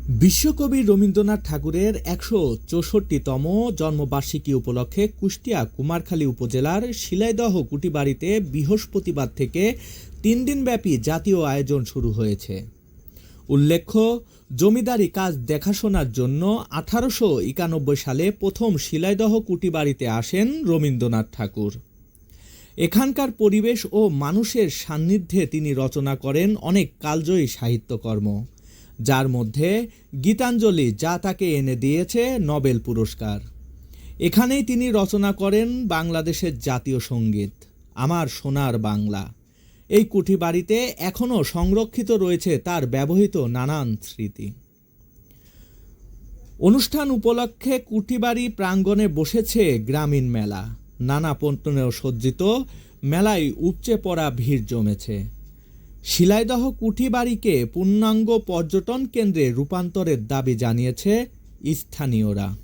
বিশ্বকবি রবীন্দ্রনাথ ঠাকুরের ১৬৪তম জন্মবার্ষিকী উপলক্ষে কুষ্টিয়া কুমারখালী উপজেলার শিলাইদহ কুটিবাড়িতে বৃহস্পতিবার থেকে ৩ দিনব্যাপী জাতীয় আয়োজন শুরু হয়েছে। উল্লেখ্য, জমিদারি কাজ দেখাশোনার জন্য ১৮৯১ সালে প্রথম শিলাইদহ কুটিবাড়িতে আসেন রবীন্দ্রনাথ ঠাকুর। এখানকার পরিবেশ ও মানুষের সান্নিধ্যে তিনি রচনা করেন অনেক কালজয়ী সাহিত্যকর্ম, যার মধ্যে গীতাঞ্জলি, যা তাকে এনে দিয়েছে নোবেল পুরস্কার। এখানেই তিনি রচনা করেন বাংলাদেশের জাতীয় সঙ্গীত আমার সোনার বাংলা। এই কুঠিবাড়িতে এখনও সংরক্ষিত রয়েছে তার ব্যবহৃত নানান স্মৃতি। অনুষ্ঠান উপলক্ষে কুঠিবাড়ি প্রাঙ্গণে বসেছে গ্রামীণ মেলা। নানা পণ্যে সজ্জিত মেলায় উপচে পড়া ভিড় জমেছে। শিলাইদহ কুঠিবাড়িকে পূর্ণাঙ্গ পর্যটন কেন্দ্রে রূপান্তরের দাবি জানিয়েছে স্থানীয়রা।